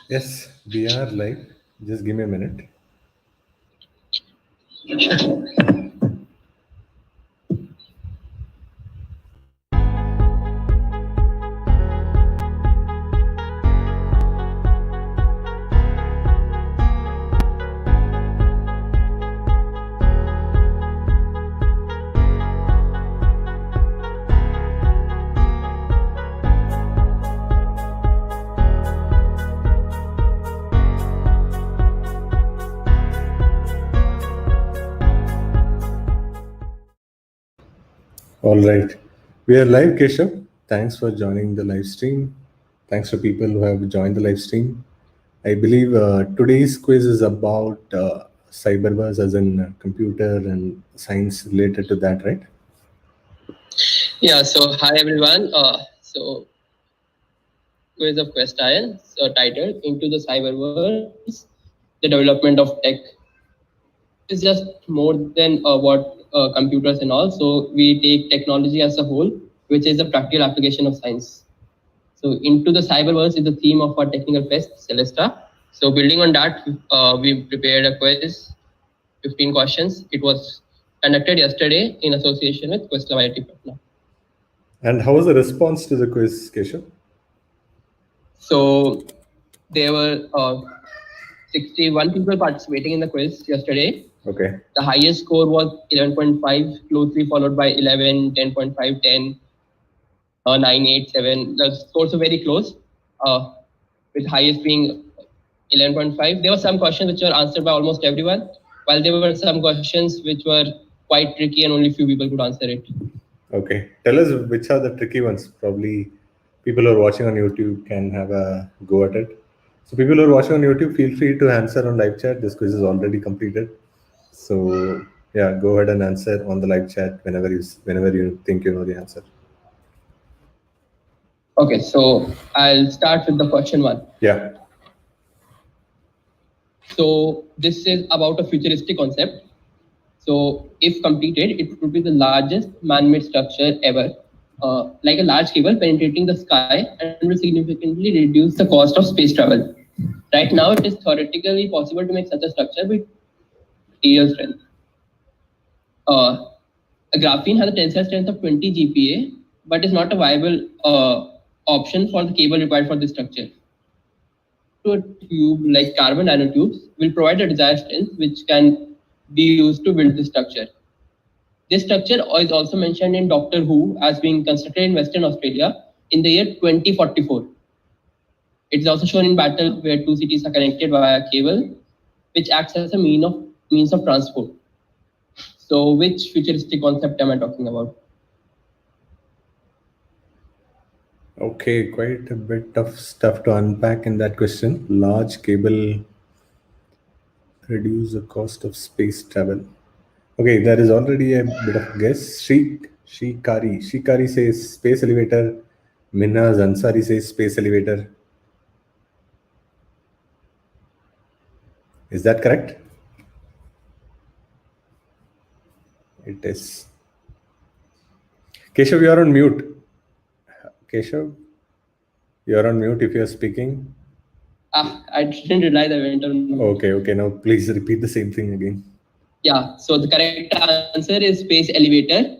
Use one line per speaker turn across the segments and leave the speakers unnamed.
Yes, we are live. Just give me a minute. All right. We are live, Keshav. Thanks for joining the live stream. Thanks for people who have joined the live stream. I believe today's quiz is about Cyberverse, as in computer and science related to that, right?
Yeah, so hi everyone. So quiz of question, so titled Into the Cyberverse, the development of tech. It's just more than what computers and all. So we take technology as a whole, which is a practical application of science. So Into the Cyberverse is the theme of our technical fest, Celesta. So building on that, we prepared a quiz, 15 questions. It was conducted yesterday in association with Quiz Club IIT Patna.
And how was the response to the quiz, Keshav?
So there were 61 people participating in the quiz yesterday.
Okay.
The highest score was 11.5, closely followed by 11, 10.5, 10, 9, 8, 7. The scores are very close, with highest being 11.5. There were some questions which were answered by almost everyone, while there were some questions which were quite tricky and only few people could answer it.
Okay. Tell us which are the tricky ones. Probably people who are watching on YouTube can have a go at it. So people who are watching on YouTube, feel free to answer on live chat. This quiz is already completed. So yeah, go ahead and answer on the live chat whenever you think you know the answer.
Okay, so I'll start with the question one.
Yeah.
So this is about a futuristic concept. So if completed, it would be the largest man-made structure ever, like a large cable penetrating the sky and will significantly reduce the cost of space travel. Right now, it is theoretically possible to make such a structure with material strength. A graphene has a tensile strength of 20 GPa, but is not a viable option for the cable required for this structure. To a tube like carbon nanotubes will provide a desired strength which can be used to build the structure. This structure is also mentioned in Doctor Who as being constructed in Western Australia in the year 2044. It is also shown in battle where two cities are connected via a cable, which acts as a means of transport. So, which futuristic concept am I talking about?
Okay, quite a bit of stuff to unpack in that question. Large cable reduce the cost of space travel. Okay, there is already a bit of guess. Shikari says space elevator. Minna Zansari says space elevator. Is that correct? It is. Keshav, you are on mute. Keshav, you are on mute if you are speaking.
I didn't realize I went on mute.
Okay. Now please repeat the same thing again.
Yeah, so the correct answer is space elevator.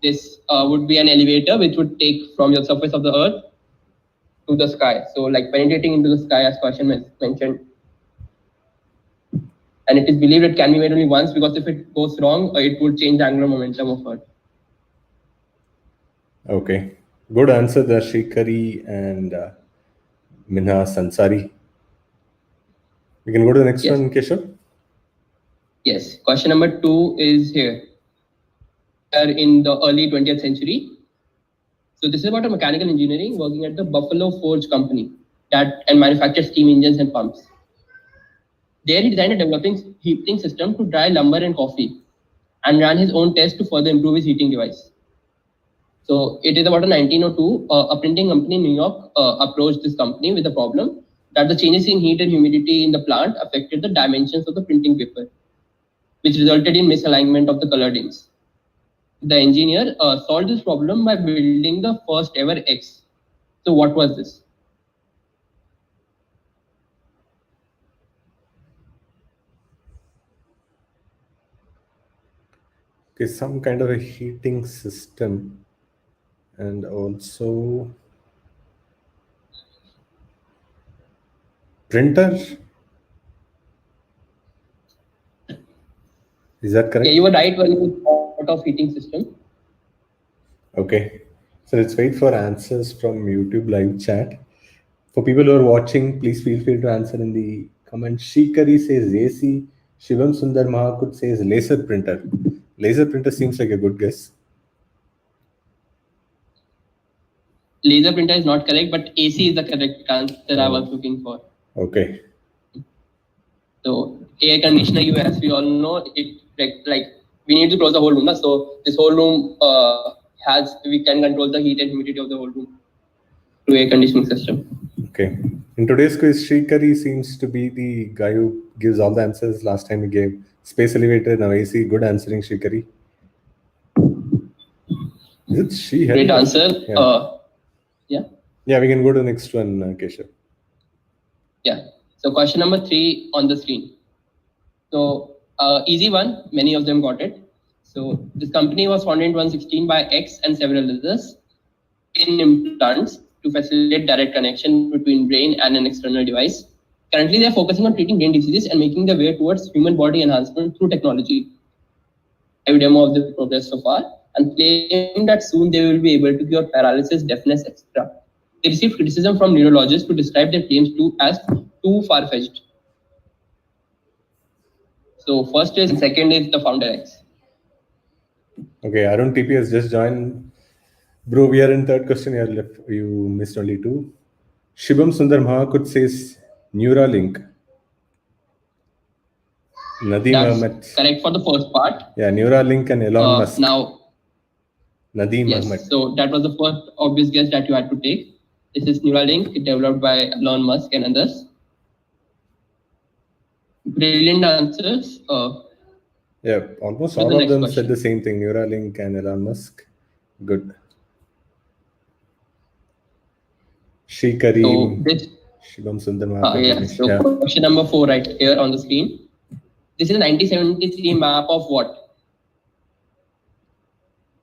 This would be an elevator which would take from your surface of the earth to the sky. So like penetrating into the sky as question mentioned. And it is believed it can be made only once because if it goes wrong, it would change the angular momentum of earth.
Okay. Good answer there, Shikari and Minha Sansari. We can go to the next one, Keshav.
Yes. Question number 2 is here. In the early 20th century. So this is about a mechanical engineering working at the Buffalo Forge Company and manufactured steam engines and pumps. There he designed a developing heating system to dry lumber and coffee and ran his own tests to further improve his heating device. So it is about a 1902, a printing company in New York approached this company with the problem that the changes in heat and humidity in the plant affected the dimensions of the printing paper, which resulted in misalignment of the colored inks. The engineer solved this problem by building the first ever X. So what was this?
Okay, some kind of a heating system, and also printer. Is that correct?
Yeah, you were right when you thought of heating system.
Okay. So let's wait for answers from YouTube live chat. For people who are watching, please feel free to answer in the comments. Shikari says AC. Shivam Sundar Mahakut says laser printer. Laser printer seems like a good guess.
Laser printer is not correct, but AC is the correct answer I was
Oh.
looking for.
Okay.
So air conditioner, you as we all know, it like we need to close the whole room. So this whole room we can control the heat and humidity of the whole room through air conditioning system.
Okay. In today's quiz, Shrikari seems to be the guy who gives all the answers. Last time he gave space elevator, now AC. Good answering, Shrikari. Is it she?
Great answer.
Yeah. Yeah, we can go to the next one, Keshav.
Yeah. So question number 3 on the screen. So easy one. Many of them got it. So this company was founded in 2016 by X and several others in implants to facilitate direct connection between brain and an external device. Currently, they are focusing on treating brain diseases and making their way towards human body enhancement through technology. A demo of the progress so far and claim that soon they will be able to cure paralysis, deafness, etc. They received criticism from neurologists to describe their claims as too far-fetched. So first is, second is the founder X.
Okay, Arun TP has just joined. Bro, we are in third question. You missed only two. Shibam Sundar Mahakut says Neuralink. Nadeem Ahmed.
Correct for the first part.
Yeah, Neuralink and Elon Musk.
Now,
Nadeem Ahmed.
So that was the first obvious guess that you had to take. This is Neuralink, developed by Elon Musk and others. Brilliant answers.
Yeah, almost all of them said the same thing. Neuralink and Elon Musk. Good. Kareem. Shibam Sundar Mahakut.
So question number 4 right here on the screen. This is a 1973 map of what?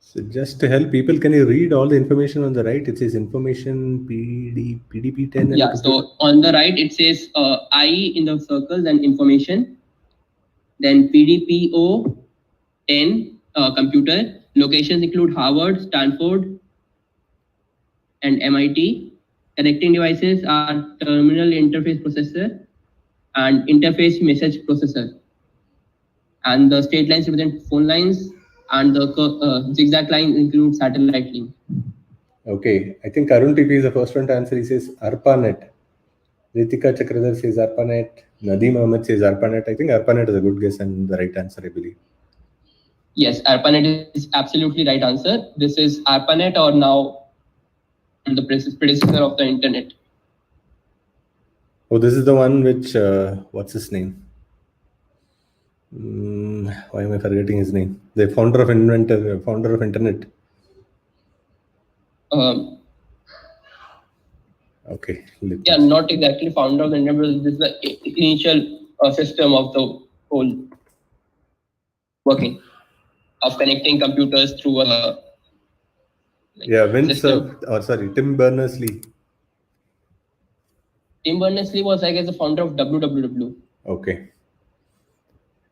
So just to help people, can you read all the information on the right? It says information PDP10.
Yeah, so on the right it says I in the circles and information. Then PDPO10 computer. Locations include Harvard, Stanford, and MIT. Connecting devices are terminal interface processor and interface message processor. And the straight lines represent phone lines, and the zigzag lines include satellite link.
Okay, I think Arun TP is the first one to answer. He says ARPANET. Ritika Chakradhar says ARPANET. Nadeem Ahmed says ARPANET. I think ARPANET is a good guess and the right answer, I believe.
Yes, ARPANET is absolutely right answer. This is ARPANET, or now the predecessor of the internet.
Oh, this is the one which, what's his name? Why am I forgetting his name? The founder of internet. Okay.
Yeah, not exactly founder of the internet, but this is the initial system of the whole working of connecting computers through a
Tim Berners-Lee.
Tim Berners-Lee was, I guess, the founder of www.
Okay.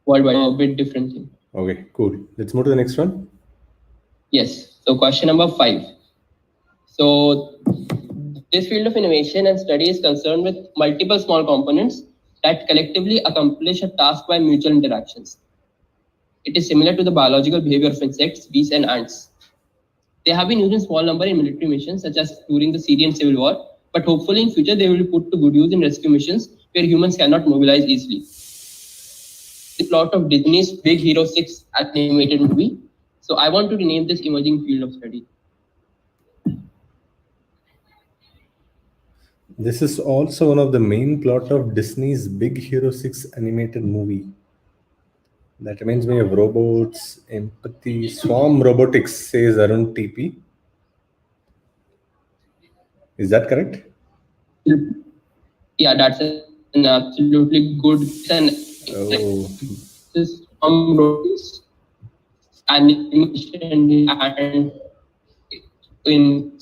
Worldwide, a bit different thing.
Okay, cool. Let's move to the next one.
Yes. So question number 5. So this field of innovation and study is concerned with multiple small components that collectively accomplish a task by mutual interactions. It is similar to the biological behavior of insects, bees, and ants. They have been used in small number in military missions, such as during the Syrian civil war, but hopefully in future they will be put to good use in rescue missions where humans cannot mobilize easily. The plot of Disney's Big Hero 6 animated movie. So I want to rename this emerging field of study.
This is also one of the main plot of Disney's Big Hero 6 animated movie. That reminds me of robots, empathy, swarm robotics, says Arun TP. Is that correct?
Yeah, that's an absolutely good. animation and in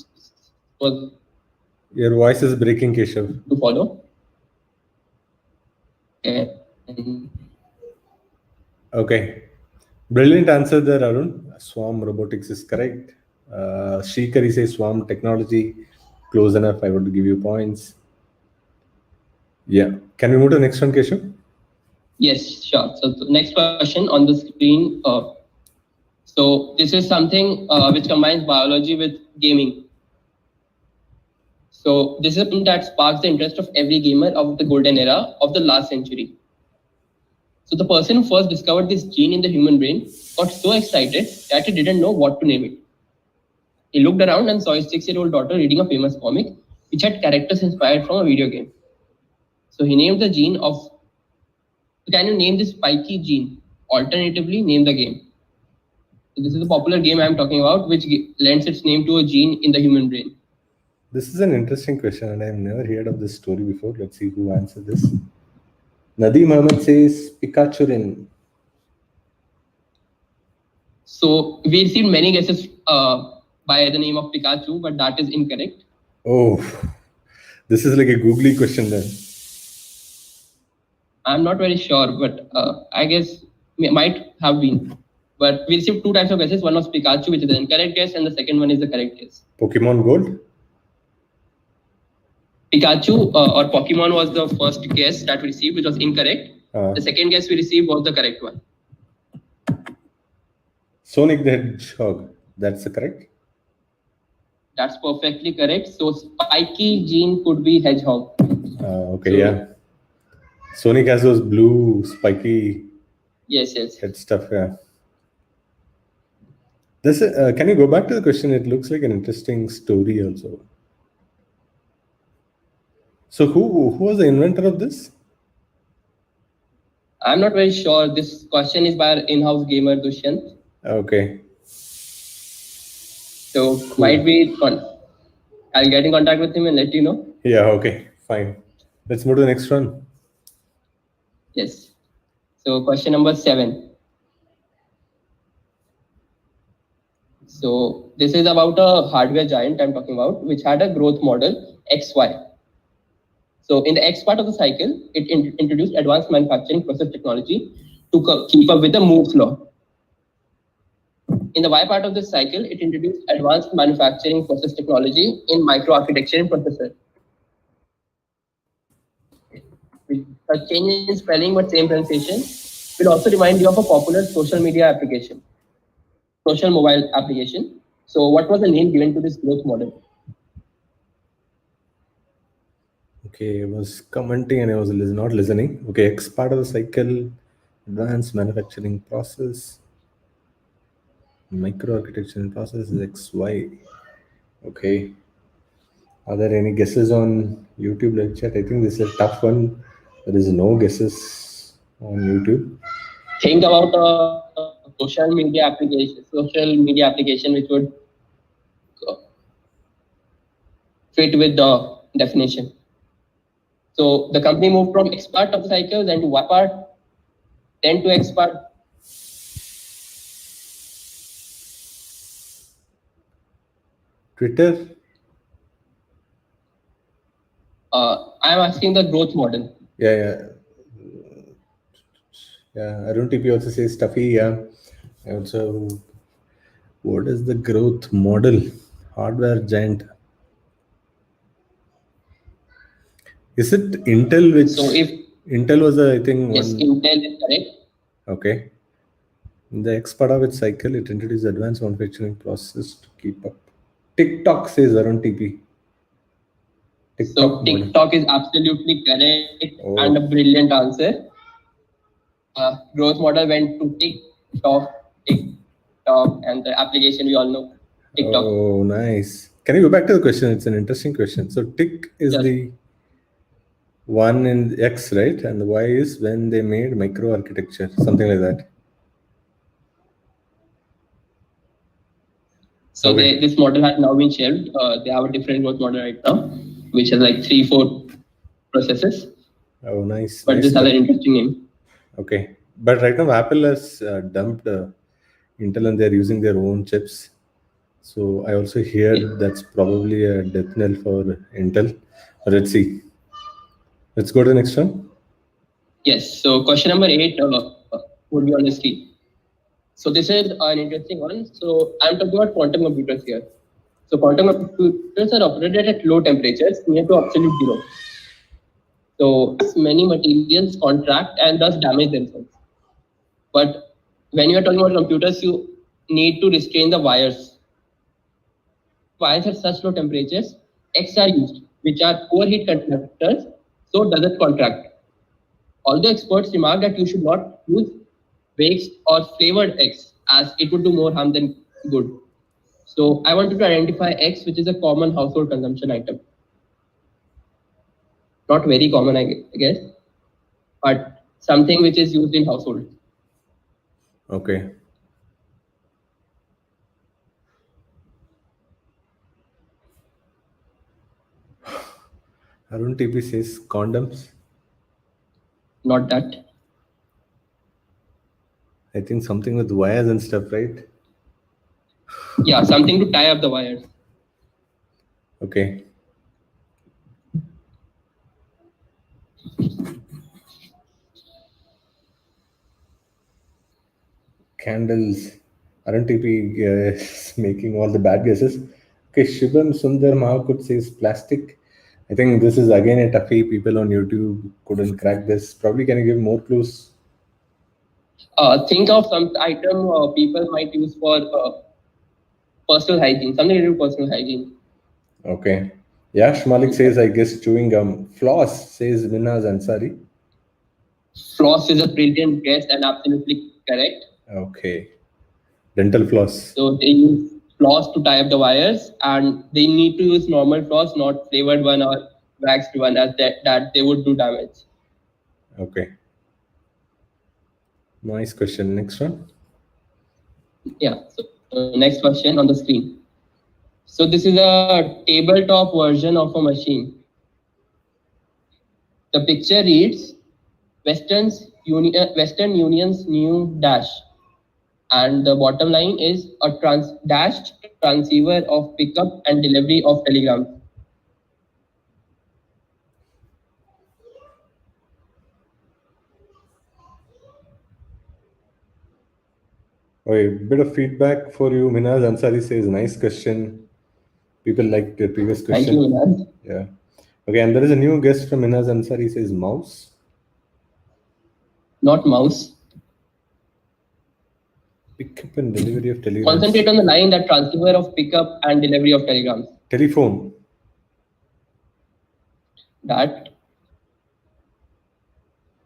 was
Your voice is breaking, Keshav.
to follow. And
Okay. Brilliant answer there, Arun. Swarm robotics is correct. Shrikari says swarm technology. Close enough. I would give you points. Yeah. Can we move to the next one, Keshav?
yes, sure. So the next question on the screen. So this is something which combines biology with gaming. So this is something that sparks the interest of every gamer of the golden era of the last century. So the person who first discovered this gene in the human brain got so excited that he didn't know what to name it. He looked around and saw his 6-year-old daughter reading a famous comic which had characters inspired from a video game. So he named the gene of, can you name this spiky gene? Alternatively, name the game. So this is a popular game I'm talking about, which lends its name to a gene in the human brain.
This is an interesting question, and I've never heard of this story before. Let's see who answered this. Nadeem Ahmed says Pikachurin.
So we received many guesses by the name of Pikachu, but that is incorrect.
Oh, this is like a googly question then.
I'm not very sure, but I guess it might have been. But we received two types of guesses. One was Pikachu, which is the incorrect guess, and the second one is the correct guess.
Pokemon Gold?
Pikachu or Pokemon was the first guess that we received, which was incorrect. The second guess we received was the correct one.
Sonic the Hedgehog, that's the correct?
That's perfectly correct. So spiky gene could be hedgehog.
Okay, so, yeah. Sonic has those blue spiky
yes
head stuff. Yeah. This can you go back to the question? It looks like an interesting story also. So who was the inventor of this?
I'm not very sure. This question is by our in-house gamer Dushyant.
Okay.
So cool. Might be fun. I'll get in contact with him and let you know.
Yeah, okay, fine. Let's move to the next one.
Yes. So question number 7. So this is about a hardware giant I'm talking about, which had a growth model XY. So in the X part of the cycle, it introduced advanced manufacturing process technology to keep up with the Moore's law. In the Y part of this cycle, it introduced advanced manufacturing process technology in microarchitecture and processor. A change in spelling but same pronunciation will also remind you of a popular social media application, social mobile application. So what was the name given to this growth model?
Okay, I was commenting and I was not listening. Okay, X part of the cycle, advanced manufacturing process, microarchitecture and process is XY. Okay. Are there any guesses on YouTube live chat? I think this is a tough one. There is no guesses on YouTube.
Think about a social media application which would fit with the definition. So the company moved from X part of the cycle, then to Y part, then to X part.
Twitter?
I'm asking the growth model.
Yeah. Arun TP also says stuffy. Yeah. Also, what is the growth model? Hardware giant. Is it Intel? Which
so if
Intel was I think
yes, Intel is correct.
Okay. In the X part of its cycle, it introduced advanced manufacturing process to keep up. TikTok says Arun TP.
So TikTok is absolutely correct and a brilliant answer. Growth model went to TikTok, and the application we all know, TikTok.
Oh, nice. Can you go back to the question? It's an interesting question. So Tik is the one in X, right? And the Y is when they made microarchitecture, something like that.
So this model has now been shelved. They have a different growth model right now, which has like 3-4 processes.
Oh, nice.
But this has an interesting name.
Okay. But right now, Apple has dumped Intel and they're using their own chips. So I also hear that's probably a death knell for Intel. Let's see. Let's go to the next one.
Yes. So question number 8 would be on the screen. So this is an interesting one. So I'm talking about quantum computers here. So quantum computers are operated at low temperatures near to absolute zero. So many materials contract and thus damage themselves. But when you are talking about computers, you need to restrain the wires. Wires at such low temperatures, X are used, which are overheat conductors, so doesn't contract. Although experts remark that you should not use baked or flavored eggs, as it would do more harm than good. So I wanted to identify eggs, which is a common household consumption item. Not very common, I guess, but something which is used in household.
Okay. Arun TP says condoms.
Not that.
I think something with wires and stuff, right?
Yeah, something to tie up the wires.
Okay. Candles. Arun TP is making all the bad guesses. Okay, Shubham Sundar Mahakut says plastic. I think this is again a toughie. People on YouTube couldn't crack this. Probably can you give more clues?
Think of some item people might use for personal hygiene, something to do with personal hygiene.
Okay. Yash Malik says, I guess chewing gum. Floss says Minaz Ansari.
Floss is a brilliant guess and absolutely correct.
Okay. Dental floss.
So they use floss to tie up the wires, and they need to use normal floss, not flavored one or waxed one, as that they would do damage.
Okay. Nice question. Next one.
Yeah. So next question on the screen. So this is a tabletop version of a machine. The picture reads Western Union's new dash, and the bottom line is a dashed transceiver of pickup and delivery of telegrams.
Okay, bit of feedback for you. Minaz Ansari says, nice question. People liked the previous question.
Thank you, Minaz.
Yeah. Okay, and there is a new guest from Minaz Ansari says mouse.
Not mouse.
Pickup and delivery of telegrams.
Concentrate on the line that transceiver of pickup and delivery of telegrams.
Telephone.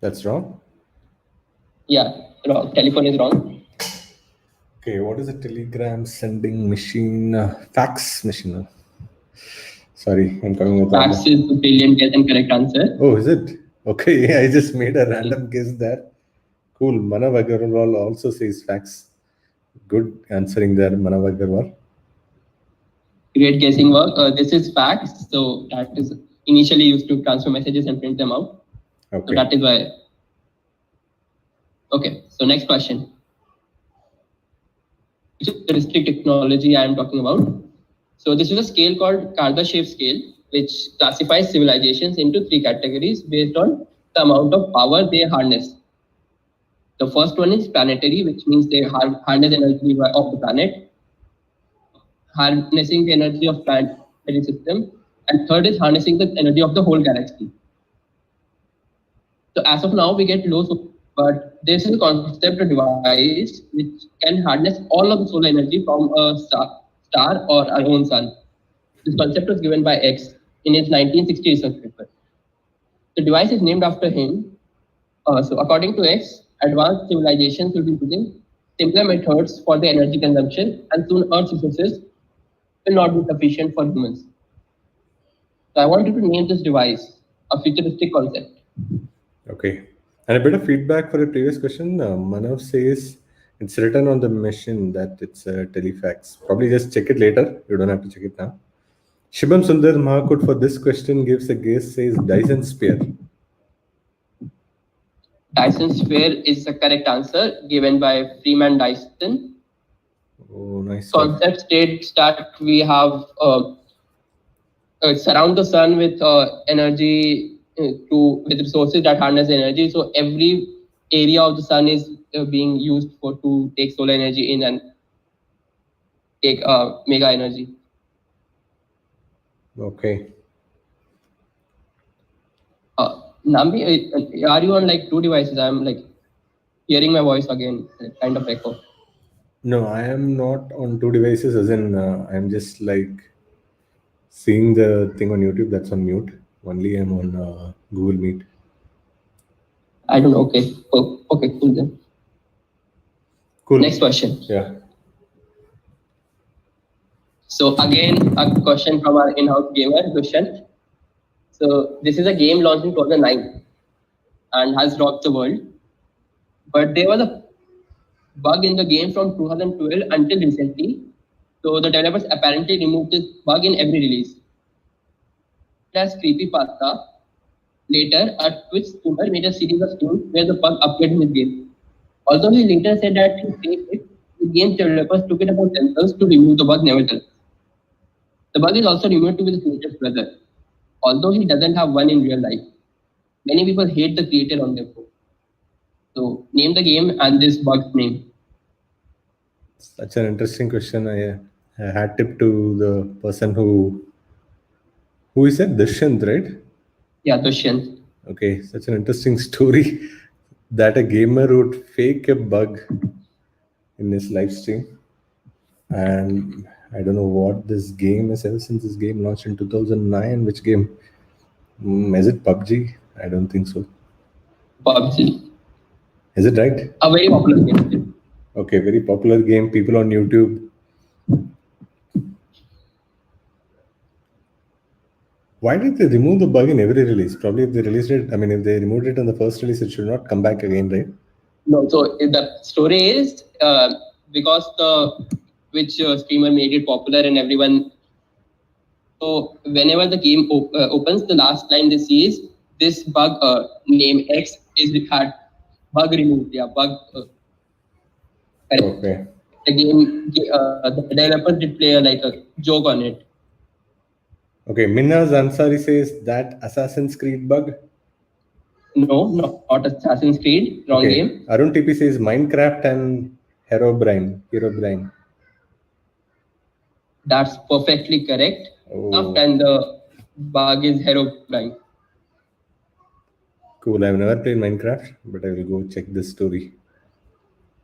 That's wrong?
Yeah, wrong. Telephone is wrong.
Okay, what is a telegram sending machine? Fax machine. Sorry, I'm coming with
Fax is the brilliant guess and correct answer.
Oh, is it? Okay, I just made a random guess there. Cool. Manav Agarwal also says fax. Good answering there, Manav Agarwal.
Great guessing work. This is fax, so that is initially used to transfer messages and print them out.
Okay.
So that is why. Okay, so next question. Which is the restrict technology I am talking about. So this is a scale called Kardashev scale, which classifies civilizations into 3 categories based on the amount of power they harness. The first one is planetary, which means they harness energy of the planet, harnessing the energy of planetary system, and third is harnessing the energy of the whole galaxy. So as of now, we get low, but this is a concept of device which can harness all of the solar energy from a star or our own sun. This concept was given by X in his 1960 research paper. The device is named after him. So according to X, advanced civilizations will be using simpler methods for the energy consumption, and soon Earth's resources will not be sufficient for humans. So I wanted to name this device a futuristic concept.
Okay. And a bit of feedback for the previous question. Manav says it's written on the machine that it's a telefax. Probably just check it later. You don't have to check it now. Shubham Sundar Mahakut for this question gives a guess, says Dyson sphere.
Dyson sphere is the correct answer given by Freeman Dyson.
Oh, nice stuff.
Concept states that we have surround the sun with energy with resources that harness energy. So every area of the sun is being used to take solar energy in and take mega energy.
Okay.
Nambi, are you on like two devices? I'm like hearing my voice again, kind of echo.
No, I am not on two devices, as in I'm just like seeing the thing on YouTube that's on mute. Only I'm on Google Meet.
I don't know. Okay. Oh, okay, cool then.
Cool.
Next question.
Yeah.
So again, a question from our in-house gamer, Dushyant. So this is a game launched in 2009 and has rocked the world. But there was a bug in the game from 2012 until recently. So the developers apparently removed this bug in every release. As creepypasta, later a Twitch streamer made a series of streams where the bug appeared in his game. Although he later said that he saved it, the game developers took it upon themselves to remove the bug nevertheless. The bug is also rumored to be the creator's brother, although he doesn't have one in real life. Many people hate the creator on their phone. So name the game and this bug's name.
Such an interesting question. I had tip to the person who is it? Dushyant, right?
Yeah, Dushyant.
Okay, such an interesting story that a gamer would fake a bug in his live stream. And I don't know what this game is. Ever since this game launched in 2009, which game? Is it PUBG? I don't think so.
PUBG.
Is it right?
A very popular game.
Okay, very popular game. People on YouTube. Why did they remove the bug in every release? Probably if they released it, I mean, if they removed it on the first release, it should not come back again, right?
No, so the story is because the which streamer made it popular and everyone. So whenever the game opens, the last line they see is this bug name X is had bug removed. Yeah, bug.
Okay.
The game, the developers did play like a joke on it.
Okay, Minhas Ansari says that Assassin's Creed bug.
No, not Assassin's Creed. Wrong game.
Arun TP says Minecraft and Herobrine.
That's perfectly correct.
Oh.
And the bug is Herobrine.
Cool. I've never played Minecraft, but I will go check this story.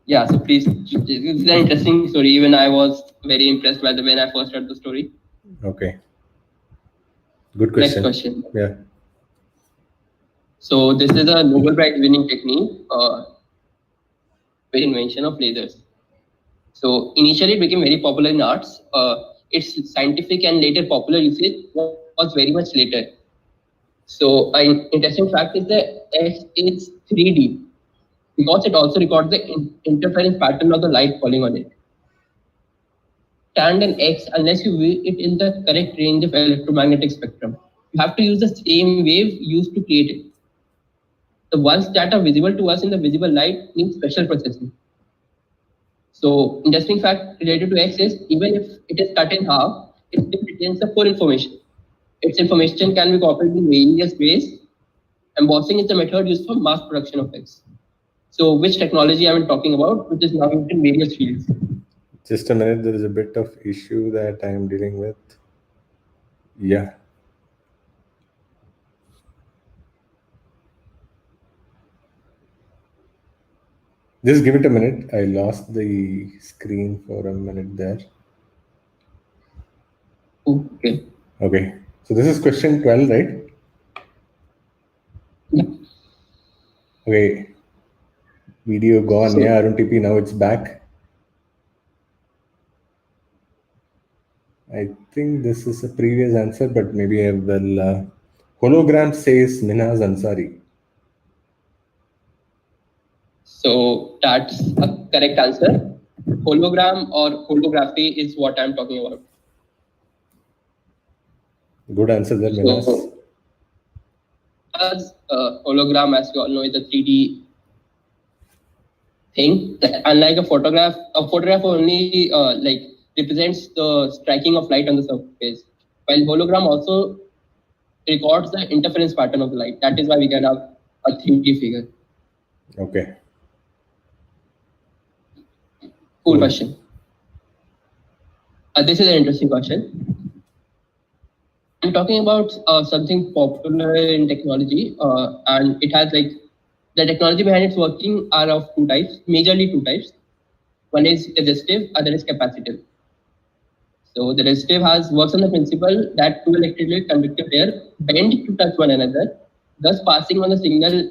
Yeah, so please, it's an interesting story. Even I was very impressed by when I first heard the story.
Okay. Good question.
Next question.
Yeah.
So this is a Nobel Prize winning technique, invention of lasers. So initially it became very popular in arts. Its scientific and later popular usage was very much later. So an interesting fact is that X is 3D because it also records the interference pattern of the light falling on it. Stand an X unless you view it in the correct range of electromagnetic spectrum. You have to use the same wave used to create it. The ones that are visible to us in the visible light need special processing. So interesting fact related to X is even if it is cut in half, it still retains the full information. Its information can be copied in various ways. Embossing is the method used for mass production of X. So which technology am I talking about, which is now used in various fields?
Just a minute, there is a bit of issue that I am dealing with. Yeah. Just give it a minute. I lost the screen for a minute there.
Okay.
Okay. So this is question 12, right?
Yeah.
Okay. Video gone.
So,
yeah, Arun TP, now it's back. I think this is a previous answer, but maybe I will. Hologram says Minhas Ansari.
So that's a correct answer. Hologram or holography is what I'm talking about.
Good answer there, Minhas.
So, as hologram, as you all know, is a 3D thing. Unlike a photograph only represents the striking of light on the surface, while hologram also records the interference pattern of the light. That is why we can have a 3D figure.
Okay.
Cool question. This is an interesting question. I'm talking about something popular in technology, and it has the technology behind its working are of two types, majorly two types. One is resistive, other is capacitive. So the resistive works on the principle that two electrically conductive layers bend to touch one another, thus passing on the signal.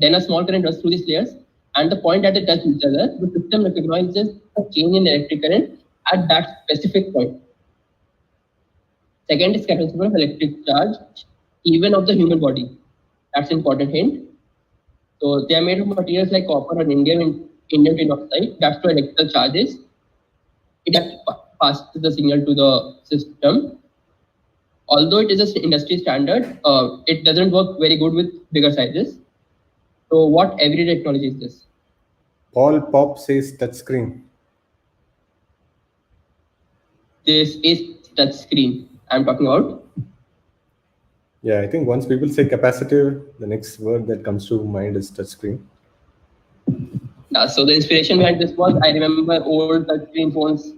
Then a small current runs through these layers, and the point that they touch each other, the system recognizes a change in electric current at that specific point. Second is capacity of electric charge, even of the human body. That's an important hint. So they are made of materials like copper or indium tin oxide. That's to electrical charges. It passes the signal to the system. Although it is an industry standard, it doesn't work very good with bigger sizes. So what everyday technology is this?
Paul Pop says touchscreen.
This is touchscreen I'm talking about.
Yeah, I think once people say capacitive, the next word that comes to mind is touchscreen.
So the inspiration behind this was, I remember old touchscreen phones,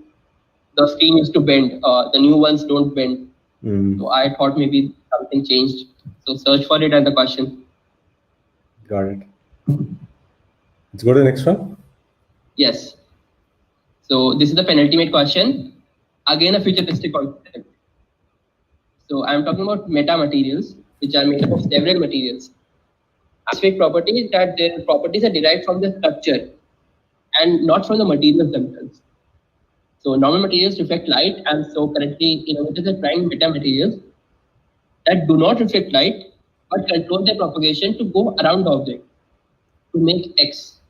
the screen used to bend. The new ones don't bend. So I thought maybe something changed. So search for it as the question.
Got it. Let's go to the next one.
Yes. So this is the penultimate question. Again, a futuristic concept. So I'm talking about metamaterials, which are made up of several materials. Specific properties that their properties are derived from the structure and not from the materials themselves. So normal materials reflect light, and so currently innovators are trying metamaterials that do not reflect light but control their propagation to go around the object to make X.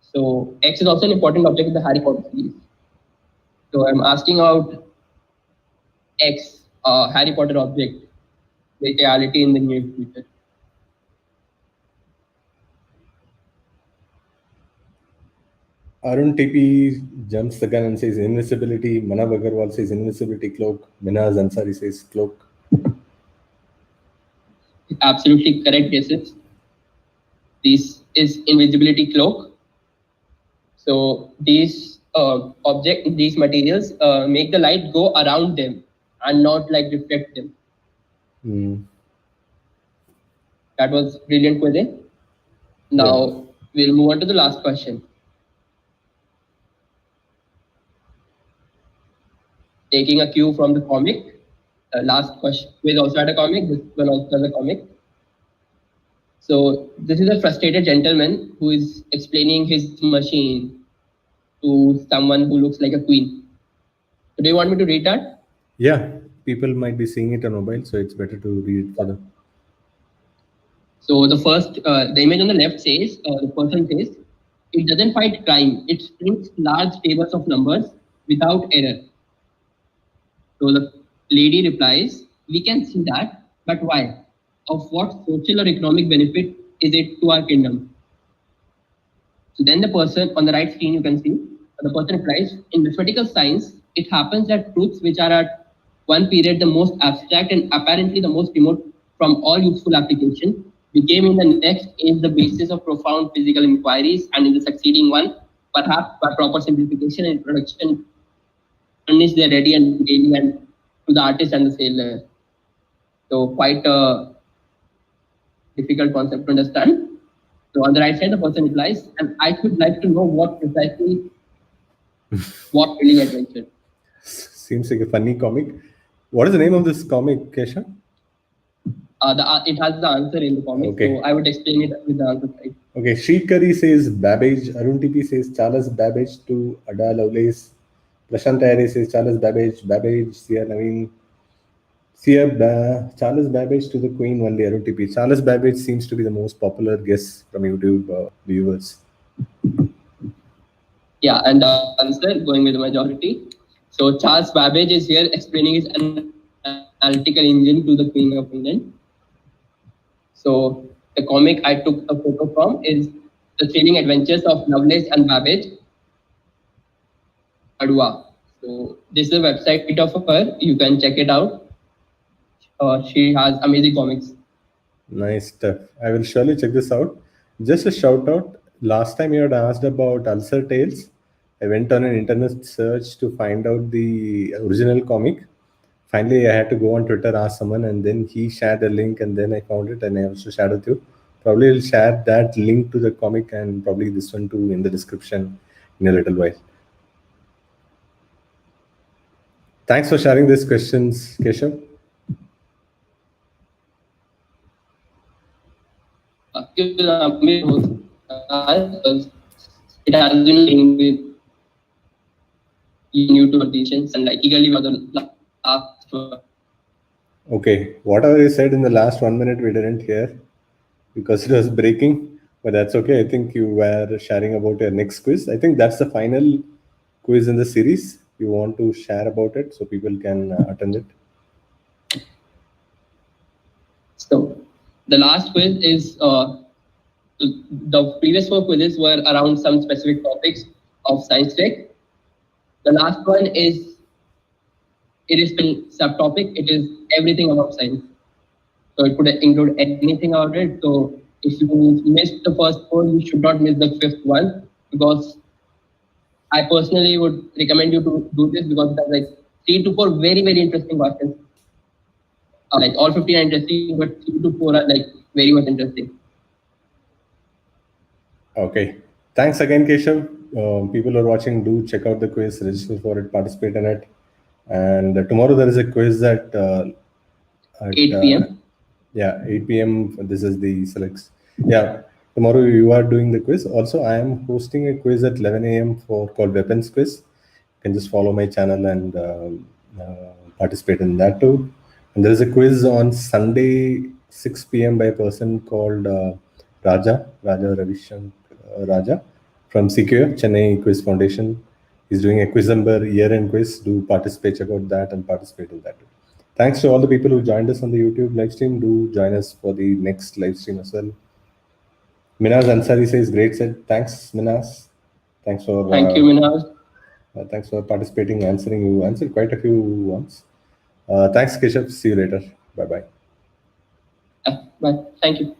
So X is also an important object in the Harry Potter series. So I'm asking about X, Harry Potter object, with reality in the near future.
Arun TP jumps the gun and says invisibility. Manav Agarwal says invisibility cloak. Minaz Ansari says cloak.
Absolutely correct guesses. This is invisibility cloak. So these these materials make the light go around them and not reflect them. That was brilliant quizzing. Now we'll move on to the last question. Taking a cue from the comic, last question quiz also had a comic. This one also has a comic. So this is a frustrated gentleman who is explaining his machine to someone who looks like a queen. So do you want me to read that?
Yeah, people might be seeing it on mobile, so it's better to read it for them.
So the image on the left says, the person says, it doesn't fight crime. It prints large tables of numbers without error. So the lady replies, we can see that, but why? Of what social or economic benefit is it to our kingdom? So then the person on the right screen, you can see, the person replies, in mathematical science, it happens that truths which are at one period the most abstract and apparently the most remote from all useful application became in the next age the basis of profound physical inquiries, and in the succeeding one, perhaps by proper simplification and introduction, furnish their ready and daily and to the artist and the sailor. So quite a difficult concept to understand. So on the right side, the person replies, and I would like to know what precisely what really adventure.
Seems like a funny comic. What is the name of this comic, Kesha?
It has the answer in the comic,
Okay.
so I would explain it with the answer side.
Okay, Shrikari says Babbage. Arun TP says Charles Babbage to Ada Lovelace. Prashant Ayre says Charles Babbage. Babbage, Sia Naveen. Charles Babbage to the Queen only. Arun TP. Charles Babbage seems to be the most popular guess from YouTube viewers.
Yeah, and the answer going with the majority. So Charles Babbage is here explaining his analytical engine to the Queen of England. So the comic I took a photo from is The Thrilling Adventures of Lovelace and Babbage, Adua. So this is a website of her. You can check it out. She has amazing comics.
Nice stuff. I will surely check this out. Just a shout out. Last time you had asked about Ulcer Tales. I went on an internet search to find out the original comic. Finally, I had to go on Twitter, ask someone, and then he shared a link, and then I found it, and I also shared it with you. Probably will share that link to the comic and probably this one too in the description in a little while. Thanks for sharing these questions, Keshav.
It has been with new to auditions and like eagerly for the last one.
Okay, whatever you said in the last 1 minute, we didn't hear because it was breaking, but that's okay. I think you were sharing about your next quiz. I think that's the final quiz in the series. You want to share about it so people can attend it.
So the last quiz is the previous 4 quizzes were around some specific topics of science tech. The last one is it is still subtopic. It is everything about science. So it could include anything about it. So if you missed the first 4, you should not miss the 5th one, because I personally would recommend you to do this because there's like 3 to 4 very, very interesting questions. Like all 15 are interesting, but 3 to 4 are like very much interesting.
Okay. Thanks again, Keshav. People who are watching, do check out the quiz, register for it, participate in it. And tomorrow there is a quiz at
8 p.m.
Yeah, 8 p.m. This is the selects. Yeah, tomorrow you are doing the quiz. Also, I am hosting a quiz at 11 a.m. for called Weapons Quiz. You can just follow my channel and participate in that too. And there is a quiz on Sunday 6 p.m. by a person called Raja Ravishankar Raja from CQF Chennai Quiz Foundation. He's doing a Quizember year-end quiz. Do participate, check out that and participate in that. Thanks to all the people who joined us on the YouTube live stream. Do join us for the next live stream as well. Minaz Ansari says, great set. Thanks, Minaz. Thanks for
Thank you, Minaz.
Thanks for participating, answering. You answered quite a few ones. Thanks, Keshav. See you later. Bye-bye.
Bye. Thank you.